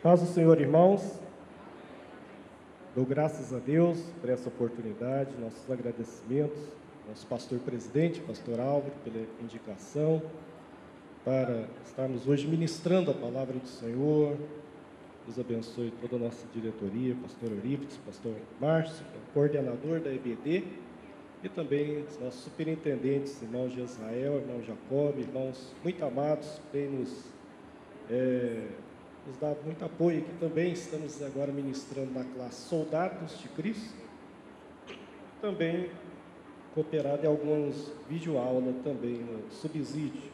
Paz do Senhor, irmãos. Dou graças a Deus por essa oportunidade, nossos agradecimentos, nosso pastor presidente, pastor Álvaro, pela indicação, para estarmos hoje ministrando a palavra do Senhor. Deus abençoe toda a nossa diretoria, pastor Eurípides, pastor Márcio, que é o coordenador da EBD, e também os nossos superintendentes, irmão Israel, irmão Jacob, irmãos muito amados, que têm nos dado muito apoio aqui também. Estamos agora ministrando na classe Soldados de Cristo, também cooperado em alguns videoaulas também no subsídio.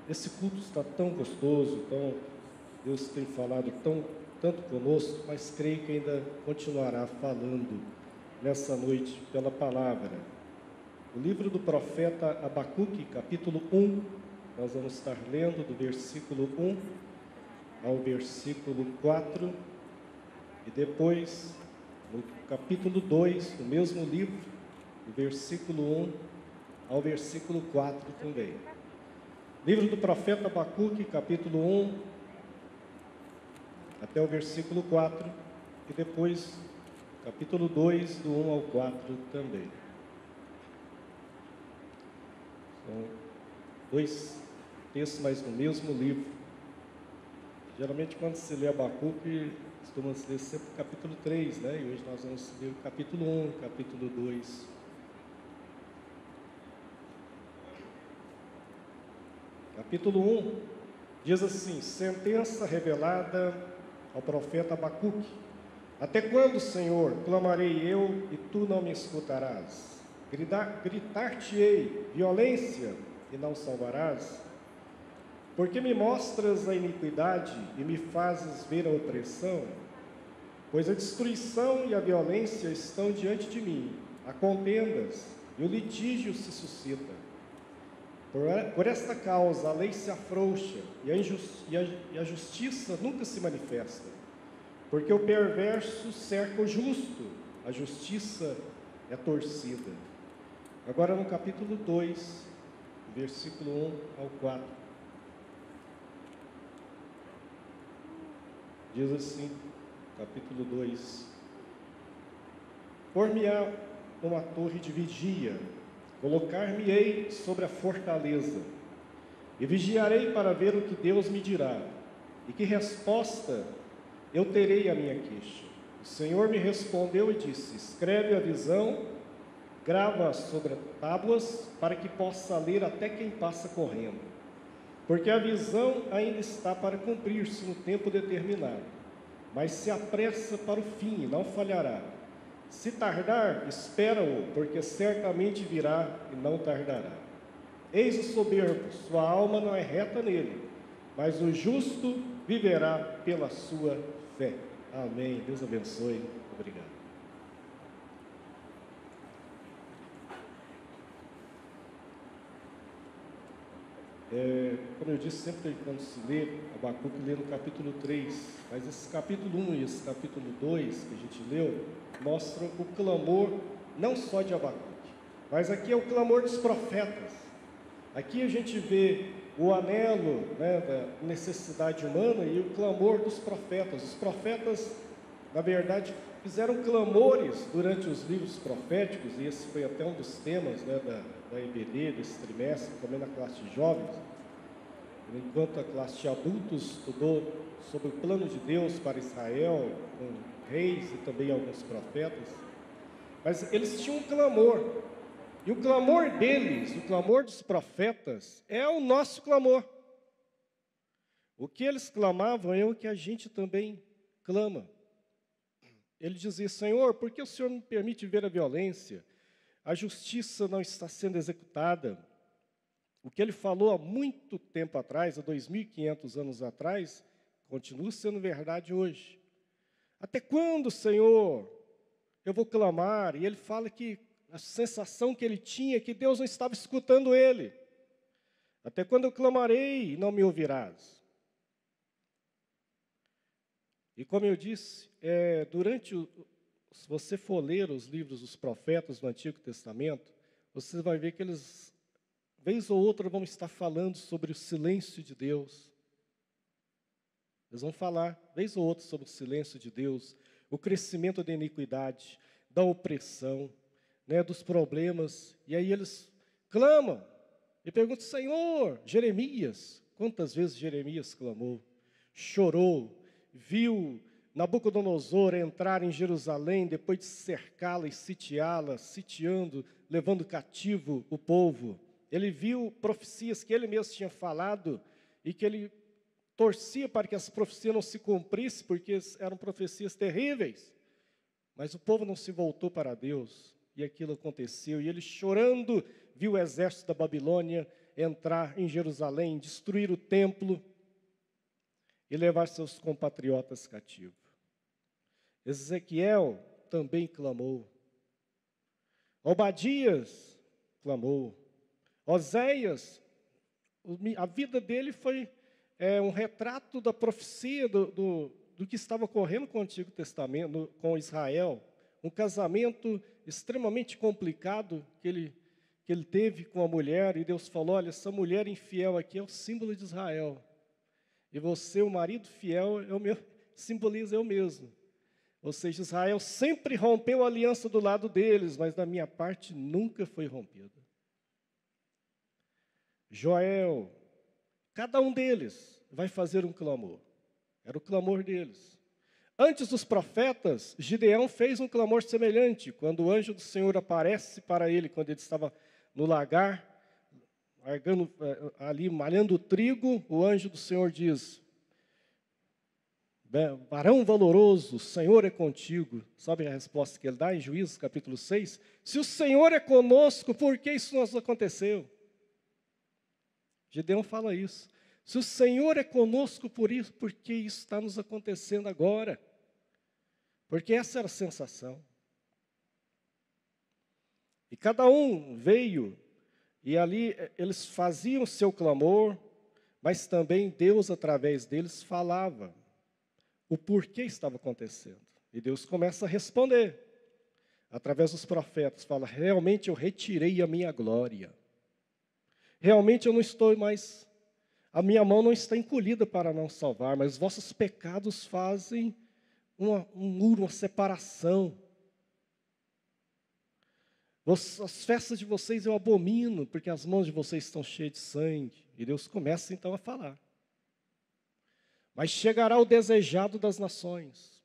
Esse culto está tão gostoso, Deus tem falado tanto conosco, mas creio que ainda continuará falando nessa noite pela palavra. O livro do profeta Abacuque, capítulo 1, nós vamos estar lendo do versículo 1 ao versículo 4, e depois, no capítulo 2 do mesmo livro, do versículo 1 ao versículo 4 também. Livro do profeta Abacuque, capítulo 1, até o versículo 4, e depois, capítulo 2, do 1 ao 4 também. São dois textos, mas no mesmo livro. Geralmente, quando se lê Abacuque, costuma-se ler sempre o capítulo 3, né? E hoje nós vamos ler o capítulo 1, capítulo 2. Capítulo 1 diz assim: sentença revelada ao profeta Abacuque. Até quando, Senhor, clamarei eu e tu não me escutarás? Gritar-te-ei violência e não salvarás? Porque me mostras a iniquidade e me fazes ver a opressão? Pois a destruição e a violência estão diante de mim, há contendas e o litígio se suscita. Por esta causa a lei se afrouxa e a justiça nunca se manifesta. Porque o perverso cerca o justo, a justiça é torcida. Agora no capítulo 2, versículo 1 ao 4. Diz assim, capítulo 2: Por-me-á uma torre de vigia, colocar-me-ei sobre a fortaleza, e vigiarei para ver o que Deus me dirá, e que resposta eu terei à minha queixa. O Senhor me respondeu e disse: escreve a visão, grava sobre tábuas, para que possa ler até quem passa correndo. Porque a visão ainda está para cumprir-se no tempo determinado, mas se apressa para o fim e não falhará. Se tardar, espera-o, porque certamente virá e não tardará. Eis o soberbo, sua alma não é reta nele, mas o justo viverá pela sua fé. Amém. Deus abençoe. Obrigado. Como eu disse, sempre quando se lê Abacuque, lê no capítulo 3, mas esse capítulo 1 e esse capítulo 2 que a gente leu, mostram o clamor não só de Abacuque, mas aqui é o clamor dos profetas. Aqui a gente vê o anelo, né, da necessidade humana e o clamor dos profetas. Os profetas, na verdade, fizeram clamores durante os livros proféticos, e esse foi até um dos temas, né, da EBD, desse trimestre, também na classe de jovens. Enquanto a classe de adultos estudou sobre o plano de Deus para Israel, com reis e também alguns profetas, mas eles tinham um clamor, e o clamor deles, o clamor dos profetas, é o nosso clamor. O que eles clamavam é o que a gente também clama. Ele dizia: Senhor, por que o Senhor não permite ver a violência? A justiça não está sendo executada. O que ele falou há muito tempo atrás, há 2.500 anos atrás, continua sendo verdade hoje. Até quando, Senhor, eu vou clamar? E ele fala que a sensação que ele tinha é que Deus não estava escutando ele. Até quando eu clamarei e não me ouvirás? E como eu disse, se você for ler os livros dos profetas do Antigo Testamento, você vai ver que eles, vez ou outra, vão estar falando sobre o silêncio de Deus, Eles vão falar, vez ou outra, sobre o silêncio de Deus, o crescimento da iniquidade, da opressão, né, dos problemas. E aí eles clamam e perguntam, Senhor, Jeremias, quantas vezes Jeremias clamou, chorou, viu Nabucodonosor entrar em Jerusalém, depois de cercá-la e sitiá-la, sitiando, levando cativo o povo. Ele viu profecias que ele mesmo tinha falado e que ele torcia para que essa profecia não se cumprisse, porque eram profecias terríveis. Mas o povo não se voltou para Deus, e aquilo aconteceu. E ele, chorando, viu o exército da Babilônia entrar em Jerusalém, destruir o templo e levar seus compatriotas cativos. Ezequiel também clamou. Obadias clamou. Oséias, a vida dele foi um retrato da profecia do que estava ocorrendo com o Antigo Testamento, com Israel. Um casamento extremamente complicado que ele teve com a mulher, e Deus falou, olha, essa mulher infiel aqui é o símbolo de Israel. E você, o marido fiel, simboliza eu mesmo. Ou seja, Israel sempre rompeu a aliança do lado deles, mas da minha parte nunca foi rompida. Joel, cada um deles vai fazer um clamor. Era o clamor deles. Antes dos profetas, Gideão fez um clamor semelhante, quando o anjo do Senhor aparece para ele, quando ele estava no lagar, ali malhando o trigo, o anjo do Senhor diz, varão valoroso, o Senhor é contigo. Sabe a resposta que ele dá em Juízes capítulo 6? Se o Senhor é conosco, por que isso nos aconteceu? Gideão fala isso. Se o Senhor é conosco por isso, por que isso está nos acontecendo agora? Porque essa era a sensação. E cada um veio, e ali eles faziam o seu clamor, mas também Deus, através deles, falava o porquê estava acontecendo. E Deus começa a responder, através dos profetas, fala, realmente eu retirei a minha glória. Realmente eu não estou mais, a minha mão não está encolhida para não salvar, mas os vossos pecados fazem um muro, uma separação. As festas de vocês eu abomino, porque as mãos de vocês estão cheias de sangue. E Deus começa então a falar. Mas chegará o desejado das nações.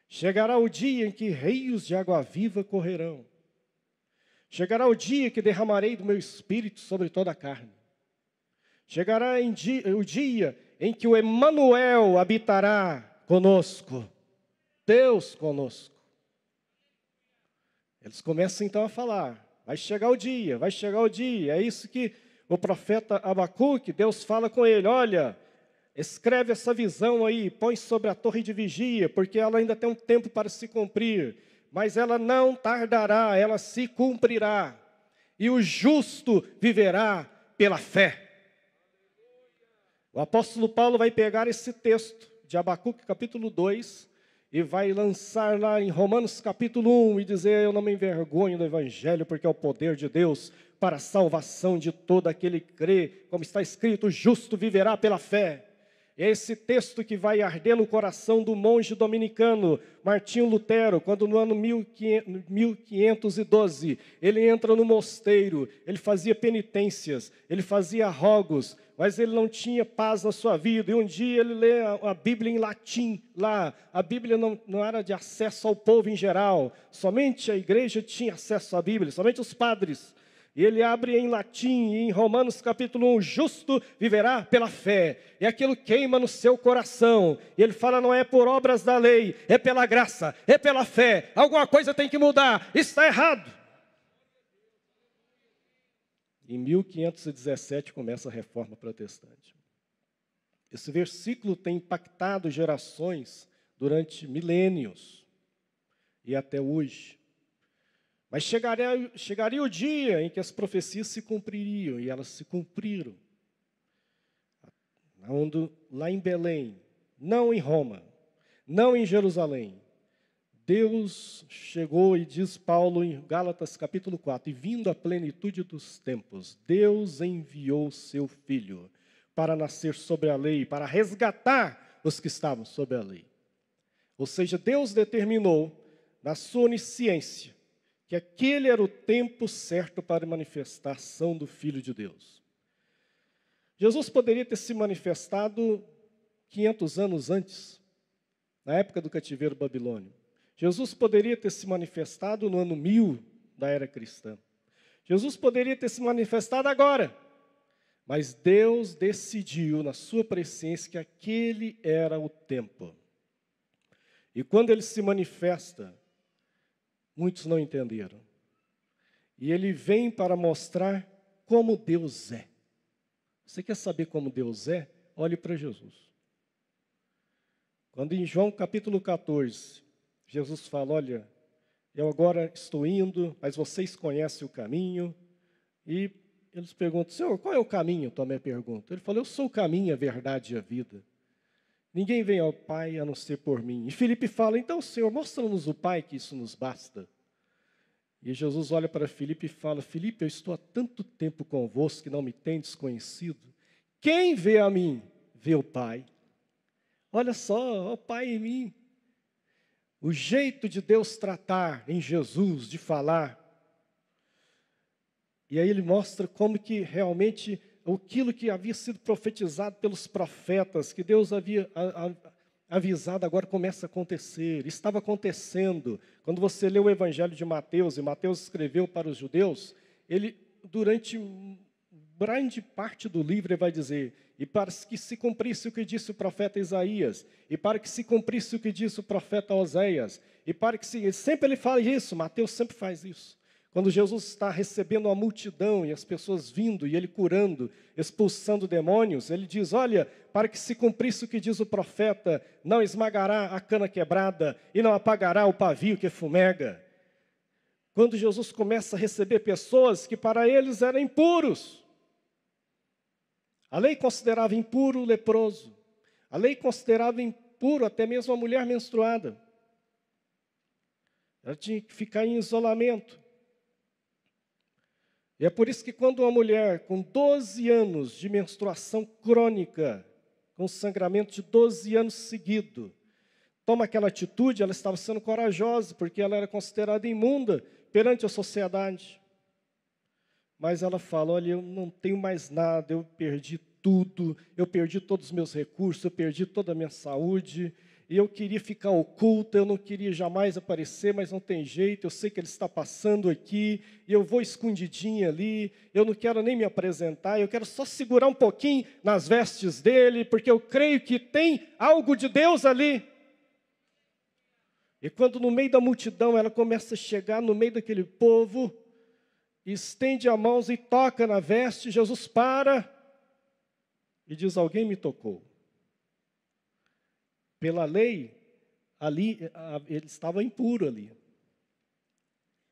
Chegará o dia em que rios de água viva correrão. Chegará o dia que derramarei do meu espírito sobre toda a carne. Chegará o dia em que o Emanuel habitará conosco. Deus conosco. Eles começam então a falar. Vai chegar o dia, vai chegar o dia. É isso que o profeta Abacuque, Deus fala com ele. Olha, escreve essa visão aí, põe sobre a torre de vigia, porque ela ainda tem um tempo para se cumprir. Mas ela não tardará, ela se cumprirá. E o justo viverá pela fé. O apóstolo Paulo vai pegar esse texto de Abacuque, capítulo 2, e vai lançar lá em Romanos, capítulo 1, e dizer, eu não me envergonho do evangelho, porque é o poder de Deus para a salvação de todo aquele que crê. Como está escrito, o justo viverá pela fé. É esse texto que vai arder no coração do monge dominicano, Martinho Lutero, quando no ano 1512, ele entra no mosteiro, ele fazia penitências, ele fazia rogos, mas ele não tinha paz na sua vida. E um dia ele lê a Bíblia em latim lá. A Bíblia não era de acesso ao povo em geral, somente a igreja tinha acesso à Bíblia, somente os padres. E ele abre em latim, em Romanos capítulo 1, justo viverá pela fé. E aquilo queima no seu coração. E ele fala, não é por obras da lei, é pela graça, é pela fé. Alguma coisa tem que mudar, está errado. Em 1517 começa a Reforma Protestante. Esse versículo tem impactado gerações durante milênios e até hoje. Mas chegaria o dia em que as profecias se cumpririam, e elas se cumpriram. Lá em Belém, não em Roma, não em Jerusalém. Deus chegou, e diz Paulo em Gálatas capítulo 4, e vindo à plenitude dos tempos, Deus enviou seu Filho para nascer sobre a lei, para resgatar os que estavam sob a lei. Ou seja, Deus determinou, na sua onisciência, que aquele era o tempo certo para a manifestação do Filho de Deus. Jesus poderia ter se manifestado 500 anos antes, na época do cativeiro babilônio. Jesus poderia ter se manifestado no ano 1000 da era cristã. Jesus poderia ter se manifestado agora. Mas Deus decidiu, na sua presciência, que aquele era o tempo. E quando ele se manifesta, muitos não entenderam. E ele vem para mostrar como Deus é. Você quer saber como Deus é? Olhe para Jesus. Quando em João capítulo 14, Jesus fala, olha, eu agora estou indo, mas vocês conhecem o caminho. E eles perguntam, Senhor, qual é o caminho? Tomé pergunta. Ele falou, eu sou o caminho, a verdade e a vida. Ninguém vem ao Pai a não ser por mim. E Filipe fala, então, Senhor, mostra-nos o Pai, que isso nos basta. E Jesus olha para Filipe e fala, Filipe, eu estou há tanto tempo convosco que não me tendes conhecido. Quem vê a mim, vê o Pai. Olha só, o Pai em mim. O jeito de Deus tratar em Jesus, de falar. E aí ele mostra como que realmente aquilo que havia sido profetizado pelos profetas, que Deus havia avisado, agora começa a acontecer. Estava acontecendo. Quando você lê o Evangelho de Mateus, e Mateus escreveu para os judeus, ele, durante grande parte do livro, ele vai dizer, e para que se cumprisse o que disse o profeta Isaías, e para que se cumprisse o que disse o profeta Oséias, e para que se... Sempre ele fala isso, Mateus sempre faz isso. Quando Jesus está recebendo a multidão e as pessoas vindo e ele curando, expulsando demônios, ele diz, olha, para que se cumprisse o que diz o profeta, não esmagará a cana quebrada e não apagará o pavio que fumega. Quando Jesus começa a receber pessoas que para eles eram impuros. A lei considerava impuro o leproso. A lei considerava impuro até mesmo a mulher menstruada. Ela tinha que ficar em isolamento. E é por isso que quando uma mulher com 12 anos de menstruação crônica, com sangramento de 12 anos seguidos, toma aquela atitude, ela estava sendo corajosa, porque ela era considerada imunda perante a sociedade. Mas ela fala, olha, eu não tenho mais nada, eu perdi tudo, eu perdi todos os meus recursos, eu perdi toda a minha saúde, e eu queria ficar oculta, eu não queria jamais aparecer, mas não tem jeito, eu sei que ele está passando aqui, e eu vou escondidinha ali, eu não quero nem me apresentar, eu quero só segurar um pouquinho nas vestes dele, porque eu creio que tem algo de Deus ali. E quando no meio da multidão ela começa a chegar no meio daquele povo, estende a mão e toca na veste, Jesus para e diz, alguém me tocou. Pela lei, ali, ele estava impuro ali.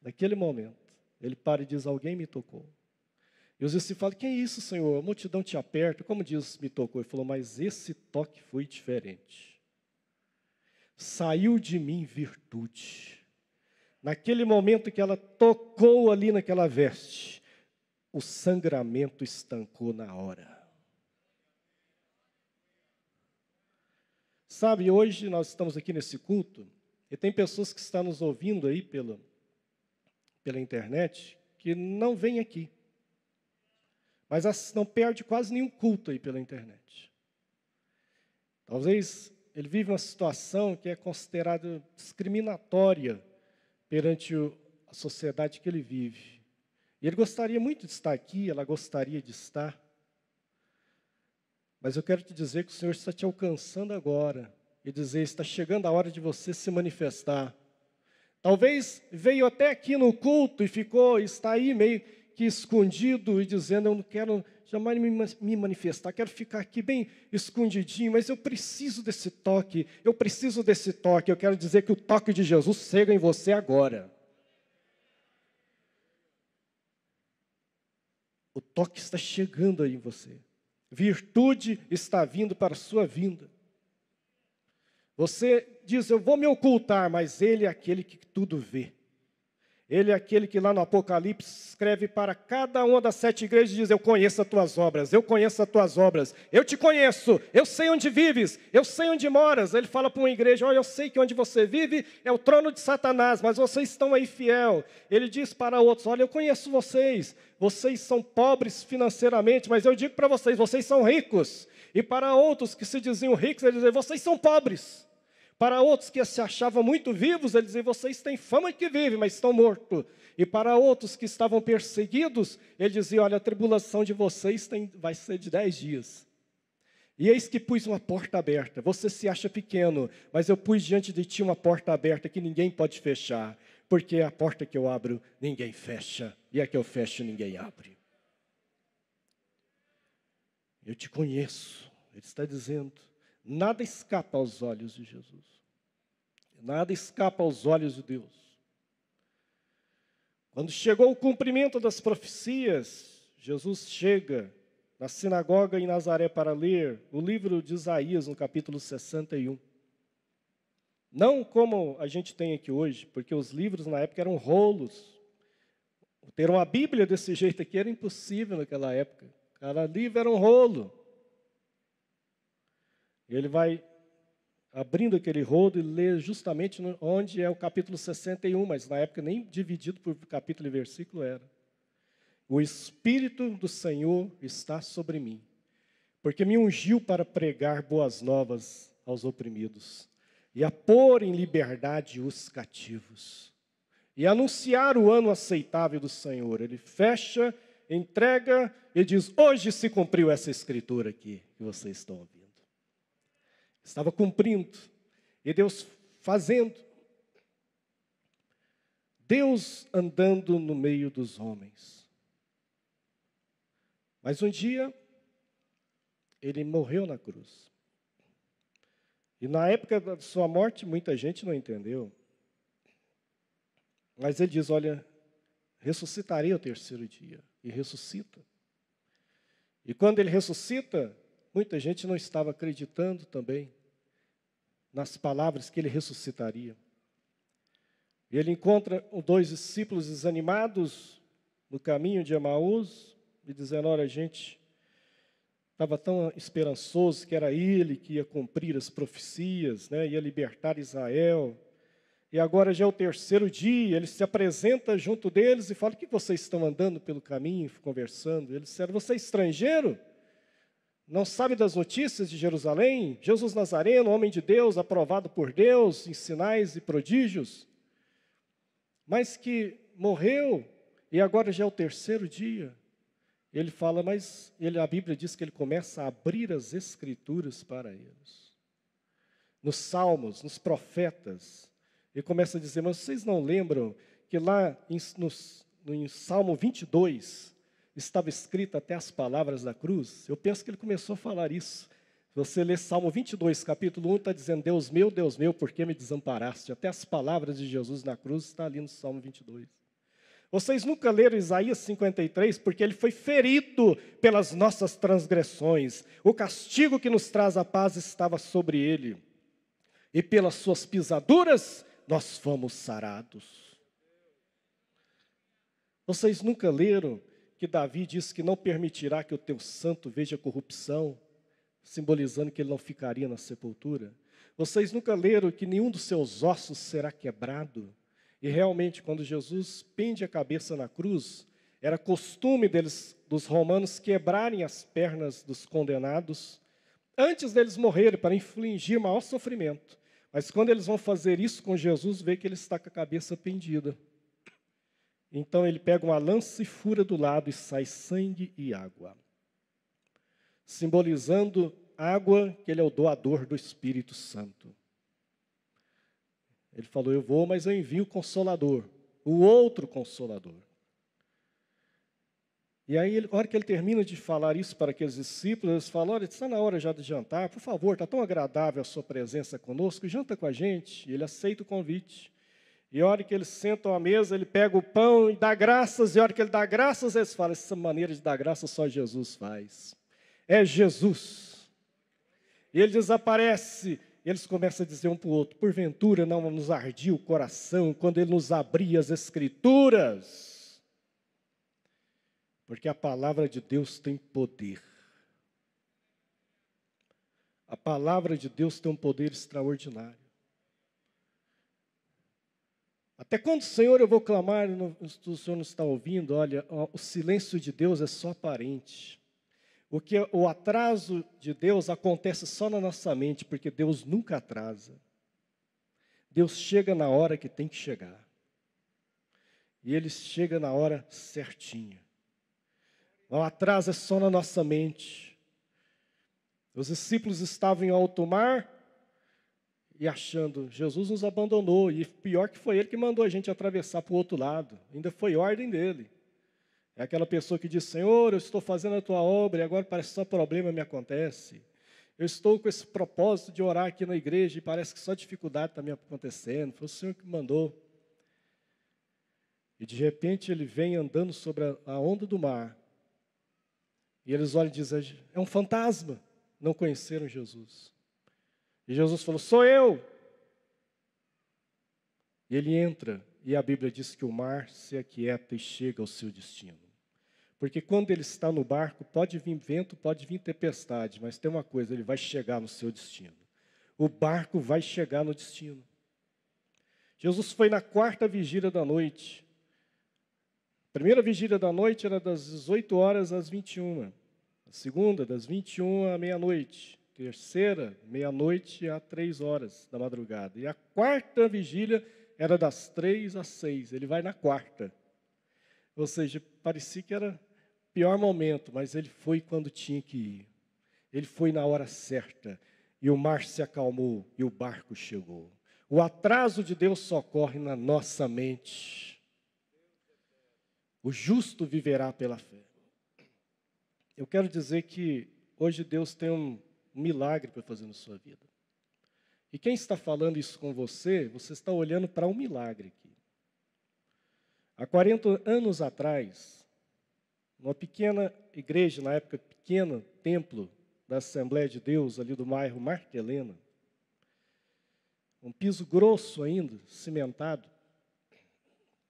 Naquele momento, ele para e diz, alguém me tocou. E os discípulos falam, que é isso, Senhor? A multidão te aperta. Como diz, me tocou? Ele falou, mas esse toque foi diferente. Saiu de mim virtude. Naquele momento que ela tocou ali naquela veste, o sangramento estancou na hora. Sabe, hoje nós estamos aqui nesse culto, e tem pessoas que estão nos ouvindo aí pela internet, que não vêm aqui. Mas não perde quase nenhum culto aí pela internet. Talvez ele vive uma situação que é considerada discriminatória perante a sociedade que ele vive. E ele gostaria muito de estar aqui, ela gostaria de estar. Mas eu quero te dizer que o Senhor está te alcançando agora e dizer, está chegando a hora de você se manifestar. Talvez veio até aqui no culto e está aí meio que escondido e dizendo, eu não quero jamais me manifestar, quero ficar aqui bem escondidinho, mas eu preciso desse toque, eu quero dizer que o toque de Jesus chega em você agora. O toque está chegando aí em você. Virtude está vindo para a sua vinda. Você diz, eu vou me ocultar, mas Ele é aquele que tudo vê. Ele é aquele que lá no Apocalipse escreve para cada uma das 7 igrejas e diz: eu conheço as tuas obras, eu conheço as tuas obras, eu te conheço, eu sei onde vives, eu sei onde moras. Ele fala para uma igreja: olha, eu sei que onde você vive é o trono de Satanás, mas vocês estão aí fiel. Ele diz para outros: olha, eu conheço vocês, vocês são pobres financeiramente, mas eu digo para vocês, vocês são ricos. E para outros que se diziam ricos, ele dizia: vocês são pobres. Para outros que se achavam muito vivos, ele dizia: vocês têm fama de que vivem, mas estão mortos. E para outros que estavam perseguidos, ele dizia: olha, a tribulação de vocês vai ser de 10 dias. E eis que pus uma porta aberta. Você se acha pequeno, mas eu pus diante de ti uma porta aberta que ninguém pode fechar. Porque a porta que eu abro, ninguém fecha. E a que eu fecho, ninguém abre. Eu te conheço. Ele está dizendo. Nada escapa aos olhos de Jesus. Nada escapa aos olhos de Deus. Quando chegou o cumprimento das profecias, Jesus chega na sinagoga em Nazaré para ler o livro de Isaías, no capítulo 61. Não como a gente tem aqui hoje, porque os livros na época eram rolos. Ter uma Bíblia desse jeito aqui era impossível naquela época. Cada livro era um rolo. Ele vai abrindo aquele rolo e lê justamente onde é o capítulo 61, mas na época nem dividido por capítulo e versículo era. O Espírito do Senhor está sobre mim, porque me ungiu para pregar boas novas aos oprimidos, e a pôr em liberdade os cativos, e anunciar o ano aceitável do Senhor. Ele fecha, entrega e diz: hoje se cumpriu essa escritura aqui que vocês estão ouvindo. Estava cumprindo, e Deus fazendo. Deus andando no meio dos homens. Mas um dia, ele morreu na cruz. E na época da sua morte, muita gente não entendeu. Mas ele diz: olha, ressuscitarei ao 3º dia. E ressuscita. E quando ele ressuscita, muita gente não estava acreditando também nas palavras que ele ressuscitaria. E ele encontra 2 discípulos desanimados no caminho de Emaús, e dizendo: olha, a gente estava tão esperançoso que era ele que ia cumprir as profecias, né, ia libertar Israel. E agora já é o 3º dia, ele se apresenta junto deles e fala: o que vocês estão andando pelo caminho, conversando? Eles disseram: você é estrangeiro? Não sabe das notícias de Jerusalém? Jesus Nazareno, homem de Deus, aprovado por Deus em sinais e prodígios, mas que morreu e agora já é o 3º dia. Ele fala, mas a Bíblia diz que ele começa a abrir as Escrituras para eles. Nos Salmos, nos profetas, ele começa a dizer: mas vocês não lembram que lá no Salmo 22, estava escrito até as palavras da cruz? Eu penso que ele começou a falar isso. Se você ler Salmo 22, capítulo 1, está dizendo: Deus meu, por que me desamparaste? Até as palavras de Jesus na cruz está ali no Salmo 22. Vocês nunca leram Isaías 53, porque ele foi ferido pelas nossas transgressões. O castigo que nos traz a paz estava sobre ele. E pelas suas pisaduras nós fomos sarados. Vocês nunca leram que Davi disse que não permitirá que o teu santo veja corrupção, simbolizando que ele não ficaria na sepultura? Vocês nunca leram que nenhum dos seus ossos será quebrado? E realmente, quando Jesus pende a cabeça na cruz, era costume dos romanos quebrarem as pernas dos condenados antes deles morrerem, para infligir maior sofrimento. Mas quando eles vão fazer isso com Jesus, vê que ele está com a cabeça pendida. Então ele pega uma lança e fura do lado e sai sangue e água, simbolizando água, que ele é o doador do Espírito Santo. Ele falou: eu vou, mas eu envio o Consolador, o outro Consolador. E aí, a hora que ele termina de falar isso para aqueles discípulos, eles falam: olha, está na hora já de jantar, por favor, está tão agradável a sua presença conosco, janta com a gente. E ele aceita o convite. E a hora que eles sentam à mesa, ele pega o pão e dá graças, e a hora que ele dá graças, eles falam: essa maneira de dar graças só Jesus faz. É Jesus. E ele desaparece, eles começam a dizer um para o outro: porventura não nos ardia o coração quando ele nos abria as Escrituras? Porque a palavra de Deus tem poder. A palavra de Deus tem um poder extraordinário. Até quando, Senhor, eu vou clamar e o Senhor não está ouvindo? Olha, o silêncio de Deus é só aparente. O atraso de Deus acontece só na nossa mente, porque Deus nunca atrasa. Deus chega na hora que tem que chegar. E Ele chega na hora certinha. O atraso é só na nossa mente. Os discípulos estavam em alto mar e achando, Jesus nos abandonou. E pior que foi Ele que mandou a gente atravessar para o outro lado. Ainda foi ordem dEle. É aquela pessoa que diz: Senhor, eu estou fazendo a Tua obra e agora parece que só problema me acontece. Eu estou com esse propósito de orar aqui na igreja e parece que só dificuldade está me acontecendo. Foi o Senhor que mandou. E de repente Ele vem andando sobre a onda do mar. E eles olham e dizem: é um fantasma. Não conheceram Jesus. E Jesus falou: sou eu. E ele entra, e a Bíblia diz que o mar se aquieta e chega ao seu destino. Porque quando ele está no barco, pode vir vento, pode vir tempestade, mas tem uma coisa: ele vai chegar no seu destino. O barco vai chegar no destino. Jesus foi na quarta vigília da noite. A primeira vigília da noite era das 18 horas às 21. A segunda, das 21 à meia-noite. Terceira, meia-noite a 3 horas da madrugada. E a quarta vigília era das 3 às 6. Ele vai na quarta. Ou seja, parecia que era o pior momento, mas ele foi quando tinha que ir. Ele foi na hora certa. E o mar se acalmou e o barco chegou. O atraso de Deus só ocorre na nossa mente. O justo viverá pela fé. Eu quero dizer que hoje Deus tem um milagre para fazer na sua vida. E quem está falando isso com você, você está olhando para um milagre aqui. Há 40 anos atrás, numa pequena igreja, na época pequeno templo da Assembleia de Deus, ali do bairro Marta Helena, um piso grosso ainda, cimentado.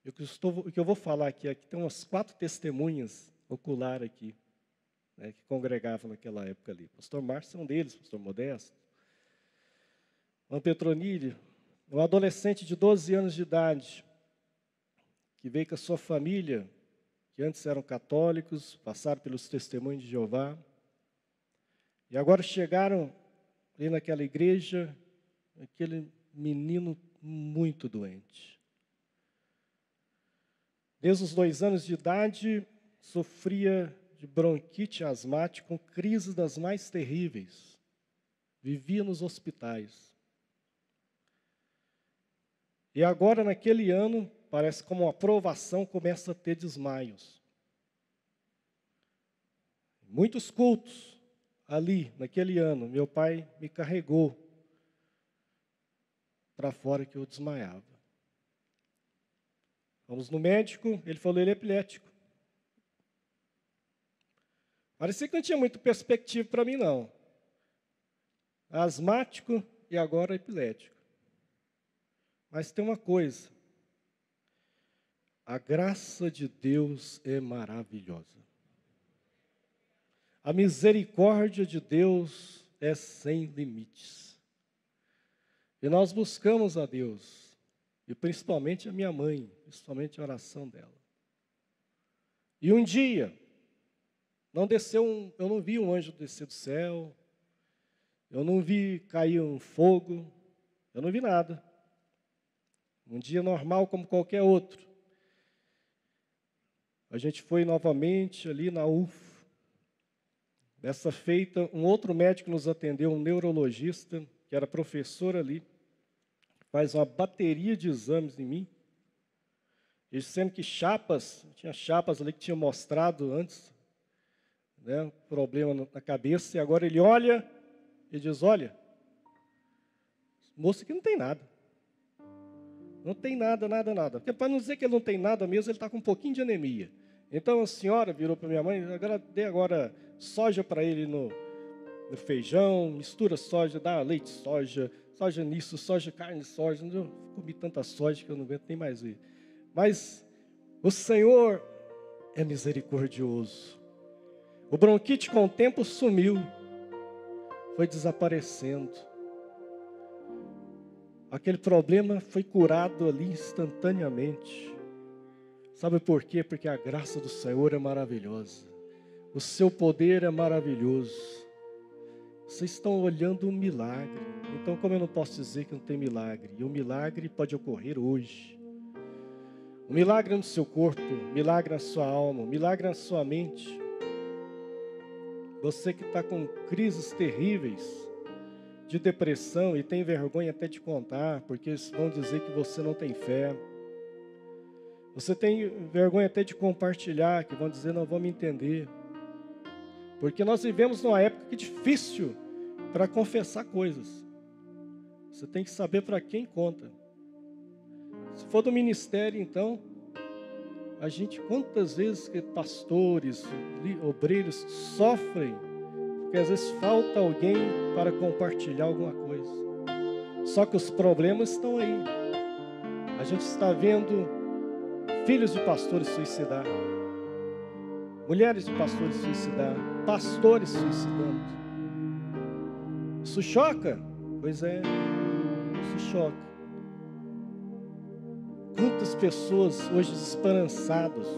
O que eu vou falar aqui tem umas 4 testemunhas oculares aqui, né, que congregavam naquela época ali. Pastor Márcio é um deles, pastor Modesto. Uma Petronilha, um adolescente de 12 anos de idade, que veio com a sua família, que antes eram católicos, passaram pelos testemunhos de Jeová, e agora chegaram ali naquela igreja, aquele menino muito doente. Desde os 2 anos de idade, sofria de bronquite asmática, com crises das mais terríveis. Vivia nos hospitais. E agora, naquele ano, parece como uma provação, começa a ter desmaios. Muitos cultos ali, naquele ano, meu pai me carregou para fora que eu desmaiava. Vamos no médico, ele falou: ele é epilético. Parecia que não tinha muita perspectiva para mim, não. Asmático e agora epilético. Mas tem uma coisa: a graça de Deus é maravilhosa. A misericórdia de Deus é sem limites. E nós buscamos a Deus, e principalmente a minha mãe, principalmente a oração dela. E um dia, eu não vi um anjo descer do céu, eu não vi cair um fogo, eu não vi nada. Um dia normal como qualquer outro. A gente foi novamente ali na UF. Dessa feita, um outro médico nos atendeu, um neurologista, que era professor ali, faz uma bateria de exames em mim, e dizendo que tinha chapas ali que tinha mostrado antes, né, problema na cabeça, e agora ele olha e diz: olha, moço, aqui não tem nada. Não tem nada, nada, nada. Porque para não dizer que ele não tem nada mesmo, ele está com um pouquinho de anemia. Então a senhora virou para minha mãe: dê agora soja para ele no feijão, mistura soja, dá leite de soja, soja nisso, soja, carne, soja. Eu comi tanta soja que eu não aguento nem mais ver. Mas o Senhor é misericordioso. O bronquite com o tempo sumiu, foi desaparecendo. Aquele problema foi curado ali instantaneamente. Sabe por quê? Porque a graça do Senhor é maravilhosa. O seu poder é maravilhoso. Vocês estão olhando um milagre. Então, como eu não posso dizer que não tem milagre? E o milagre pode ocorrer hoje. Um milagre no seu corpo, um milagre na sua alma, um milagre na sua mente. Você que está com crises terríveis de depressão e tem vergonha até de contar, porque vão dizer que você não tem fé. Você tem vergonha até de compartilhar, que vão dizer não vão me entender. Porque nós vivemos numa época que é difícil para confessar coisas. Você tem que saber para quem conta. Se for do ministério, então, a gente, quantas vezes que pastores, obreiros sofrem, porque às vezes falta alguém para compartilhar alguma coisa. Só que os problemas estão aí. A gente está vendo filhos de pastores suicidar, mulheres de pastores suicidar, pastores suicidando. Isso choca? Pois é, isso choca. Quantas pessoas hoje desesperançadas,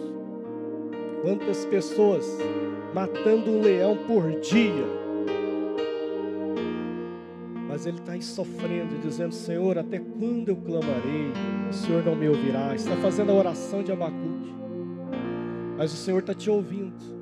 quantas pessoas matando um leão por dia, mas ele está aí sofrendo, dizendo, Senhor, até quando eu clamarei? O Senhor não me ouvirá. Está fazendo a oração de Abacuque, mas o Senhor está te ouvindo.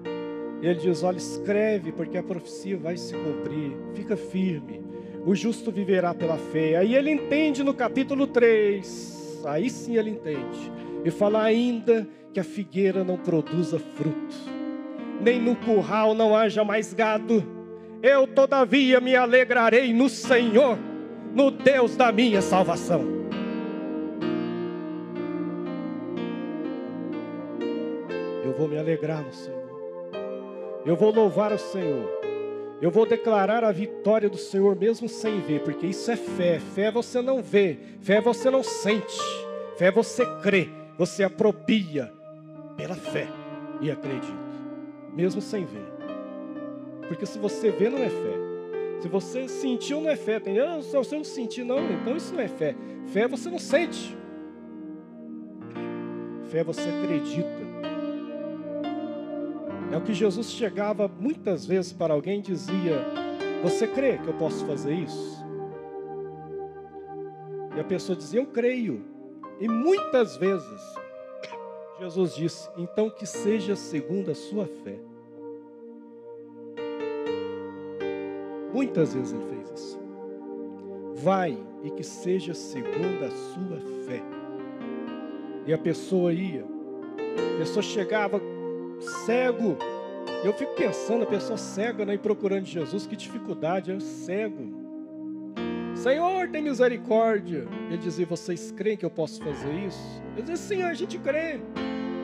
Ele diz, olha, escreve, porque a profecia vai se cumprir, fica firme, o justo viverá pela fé. Aí ele entende no capítulo 3, aí sim ele entende, e fala ainda que a figueira não produza fruto, nem no curral não haja mais gado, eu todavia me alegrarei no Senhor, no Deus da minha salvação. Eu vou me alegrar no Senhor, eu vou louvar o Senhor, eu vou declarar a vitória do Senhor mesmo sem ver, porque isso é fé. Fé você não vê, fé você não sente, fé você crê, você apropria pela fé e acredita, mesmo sem ver. Porque se você vê, não é fé. Se você sentiu, não é fé. Se você não sentiu, não, então isso não é fé. Fé você não sente, fé você acredita. É o que Jesus chegava muitas vezes para alguém e dizia, você crê que eu posso fazer isso? E a pessoa dizia, eu creio. E muitas vezes Jesus disse, então que seja segundo a sua fé. Muitas vezes ele fez isso. Vai e que seja segundo a sua fé. E a pessoa ia, a pessoa chegava cego. Eu fico pensando, a pessoa cega, né, e procurando Jesus, que dificuldade, é cego. Senhor, tem misericórdia. Ele dizia, vocês creem que eu posso fazer isso? Eu dizia, Senhor, a gente crê.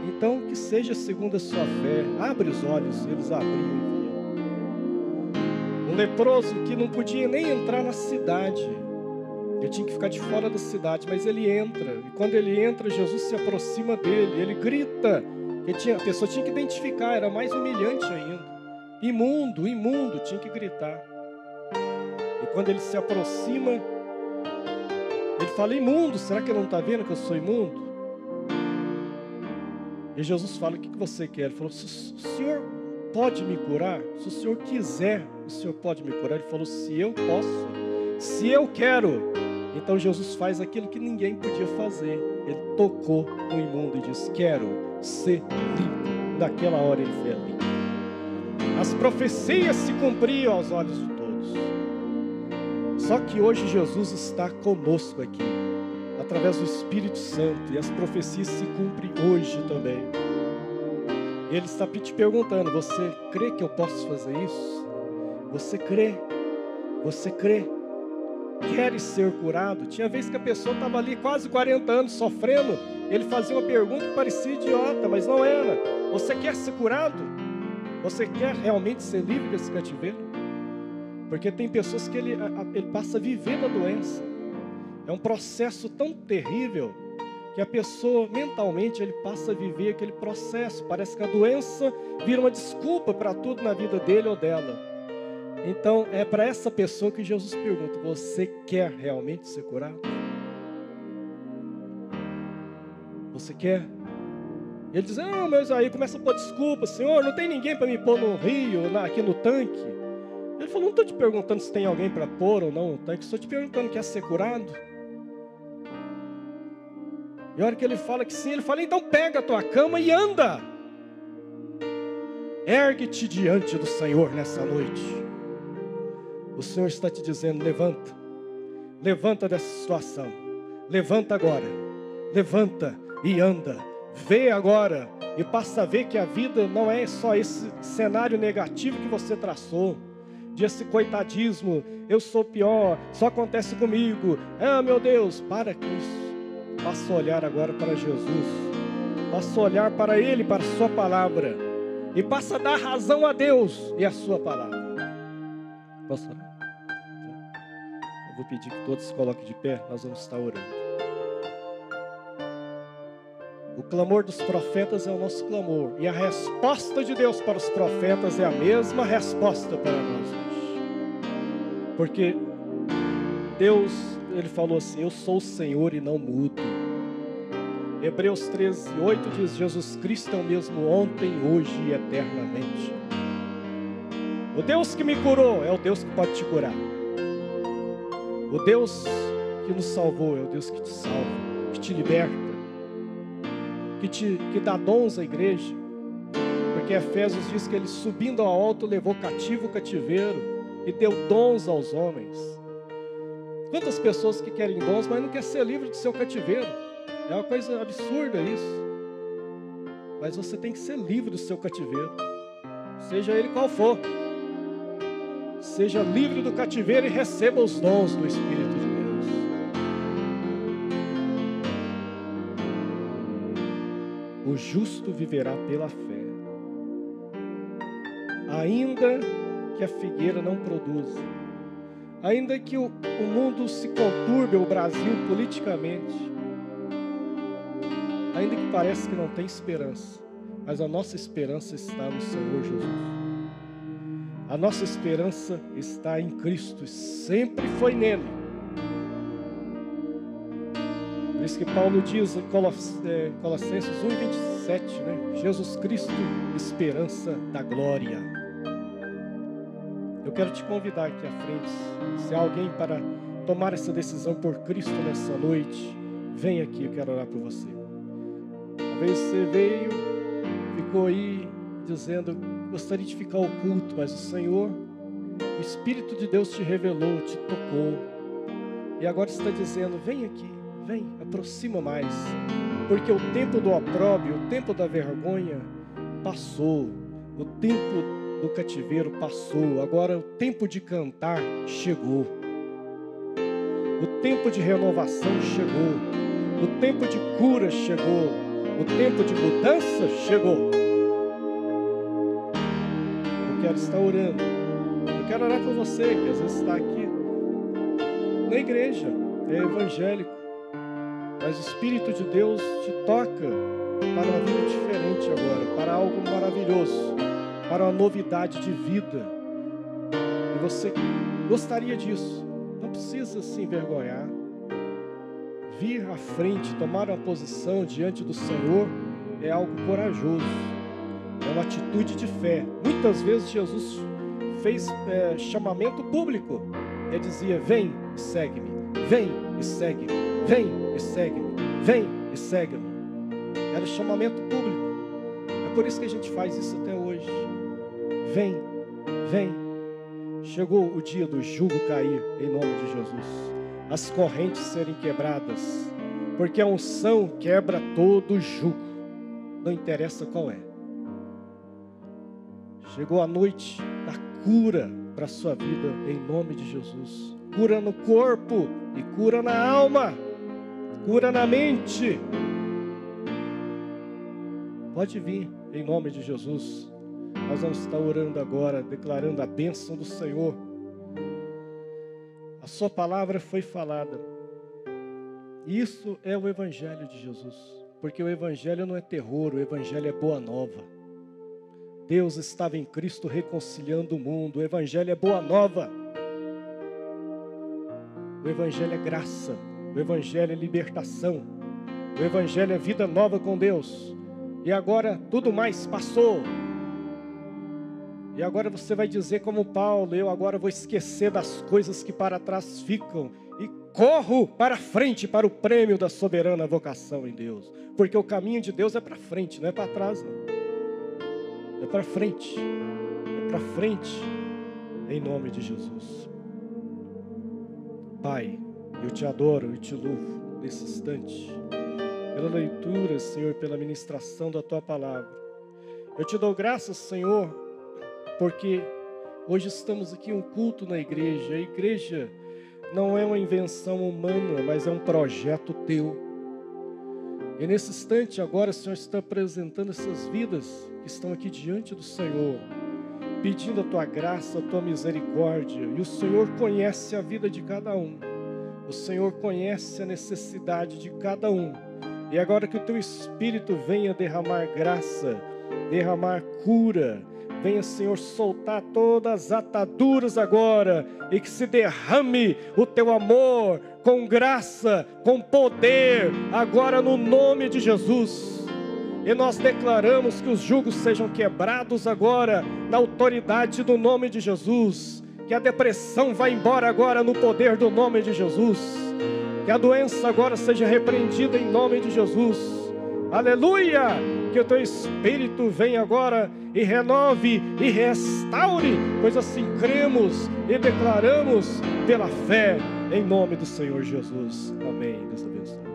Então que seja segundo a sua fé. Abre os olhos, eles abriam e viam. Um leproso que não podia nem entrar na cidade, ele tinha que ficar de fora da cidade, mas ele entra, e quando ele entra, Jesus se aproxima dele, ele grita. A pessoa tinha que identificar, era mais humilhante ainda. Imundo, imundo, tinha que gritar. E quando ele se aproxima, ele fala, imundo, será que ele não está vendo que eu sou imundo? E Jesus fala, o que você quer? Ele falou, se o Senhor pode me curar? Se o Senhor quiser, o Senhor pode me curar? Ele falou, se eu posso, se eu quero. Então Jesus faz aquilo que ninguém podia fazer. Ele tocou no imundo e disse, quero ser limpo. Naquela hora ele foi limpo. As profecias se cumpriam aos olhos de todos. Só que hoje Jesus está conosco aqui, através do Espírito Santo, e as profecias se cumprem hoje também. Ele está te perguntando, você crê que eu posso fazer isso? Você crê? Você crê? Queres ser curado? Tinha vez que a pessoa estava ali quase 40 anos sofrendo, ele fazia uma pergunta que parecia idiota, mas não era. Você quer ser curado? Você quer realmente ser livre desse cativeiro? Porque tem pessoas que ele passa a viver da doença. É um processo tão terrível que a pessoa mentalmente ele passa a viver aquele processo. Parece que a doença vira uma desculpa para tudo na vida dele ou dela. Então é para essa pessoa que Jesus pergunta: você quer realmente ser curado? Você quer? Ele diz: não, mas aí começa a pôr desculpa. Senhor, não tem ninguém para me pôr no rio, aqui no tanque. Ele falou: não estou te perguntando se tem alguém para pôr ou não no tanque, estou te perguntando: quer ser curado? E a hora que ele fala que sim, ele fala: então pega a tua cama e anda. Ergue-te diante do Senhor nessa noite. O Senhor está te dizendo: levanta. Levanta dessa situação. Levanta agora. Levanta e anda. Vê agora e passa a ver que a vida não é só esse cenário negativo que você traçou, de esse coitadismo, eu sou pior, só acontece comigo, ah meu Deus, para com isso. Passa a olhar agora para Jesus, passa a olhar para Ele, para a sua palavra, e passa a dar razão a Deus e a sua palavra. Posso orar? Eu vou pedir que todos se coloquem de pé, nós vamos estar orando. O clamor dos profetas é o nosso clamor. E a resposta de Deus para os profetas é a mesma resposta para nós hoje. Porque Deus, Ele falou assim: eu sou o Senhor e não mudo. Hebreus 13:8 diz: Jesus Cristo é o mesmo ontem, hoje e eternamente. O Deus que me curou é o Deus que pode te curar. O Deus que nos salvou é o Deus que te salva, que te liberta, que dá dons à igreja, porque Efésios diz que ele, subindo ao alto, levou cativo o cativeiro e deu dons aos homens. Quantas pessoas que querem dons, mas não querem ser livre do seu cativeiro? É uma coisa absurda isso. Mas você tem que ser livre do seu cativeiro, seja ele qual for. Seja livre do cativeiro e receba os dons do Espírito de Deus. O justo viverá pela fé. Ainda que a figueira não produza, ainda que o mundo se conturbe, o Brasil politicamente, ainda que pareça que não tem esperança, mas a nossa esperança está no Senhor Jesus. A nossa esperança está em Cristo, sempre foi nele. Por isso que Paulo diz em Colossenses 1:27, né? Jesus Cristo, esperança da glória. Eu quero te convidar aqui à frente. Se há alguém para tomar essa decisão por Cristo nessa noite, vem aqui, eu quero orar por você. Talvez você veio, ficou aí dizendo: gostaria de ficar oculto, mas o Senhor, o Espírito de Deus te revelou, te tocou. E agora está dizendo: vem aqui, vem, aproxima mais. Porque o tempo do opróbrio, o tempo da vergonha passou. O tempo do cativeiro passou. Agora o tempo de cantar chegou. O tempo de renovação chegou. O tempo de cura chegou. O tempo de mudança chegou. Eu quero estar orando. Eu quero orar por você, que às vezes está aqui na igreja, é evangélico, mas o Espírito de Deus te toca para uma vida diferente agora, para algo maravilhoso, para uma novidade de vida. E você gostaria disso. Não precisa se envergonhar. Vir à frente, tomar uma posição diante do Senhor é algo corajoso. É uma atitude de fé. Muitas vezes Jesus fez chamamento público. Ele dizia: vem e segue-me, vem e segue-me, vem e segue-me, vem e segue-me. Era chamamento público. É por isso que a gente faz isso até hoje. Vem, vem. Chegou o dia do jugo cair, em nome de Jesus. As correntes serem quebradas, porque a unção quebra todo jugo, não interessa qual é. Chegou a noite da cura para a sua vida, em nome de Jesus. Cura no corpo e cura na alma, cura na mente. Pode vir, em nome de Jesus. Nós vamos estar orando agora, declarando a bênção do Senhor sua palavra foi falada. Isso é o Evangelho de Jesus. Porque o Evangelho não é terror, o Evangelho é boa nova. Deus estava em Cristo reconciliando o mundo. O Evangelho é boa nova. O Evangelho é graça. O Evangelho é libertação. O Evangelho é vida nova com Deus. E agora tudo mais passou. E agora você vai dizer como Paulo: eu agora vou esquecer das coisas que para trás ficam e corro para frente para o prêmio da soberana vocação em Deus. Porque o caminho de Deus é para frente, não é para trás, não. É para frente. É para frente, em nome de Jesus. Pai, eu te adoro e te louvo nesse instante, pela leitura, Senhor, pela ministração da Tua palavra. Eu te dou graças, Senhor, porque hoje estamos aqui em um culto na igreja. A igreja não é uma invenção humana, mas é um projeto Teu. E nesse instante agora, Senhor, está apresentando essas vidas que estão aqui diante do Senhor, pedindo a Tua graça, a Tua misericórdia. E o Senhor conhece a vida de cada um. O Senhor conhece a necessidade de cada um. E agora que o Teu Espírito venha derramar graça, derramar cura, venha, Senhor, soltar todas as ataduras agora, e que se derrame o Teu amor com graça, com poder, agora no nome de Jesus. E nós declaramos que os jugos sejam quebrados agora, na autoridade do nome de Jesus. Que a depressão vá embora agora no poder do nome de Jesus. Que a doença agora seja repreendida em nome de Jesus. Aleluia! Que o Teu Espírito venha agora e renove e restaure, pois assim cremos e declaramos pela fé, em nome do Senhor Jesus. Amém. Deus abençoe.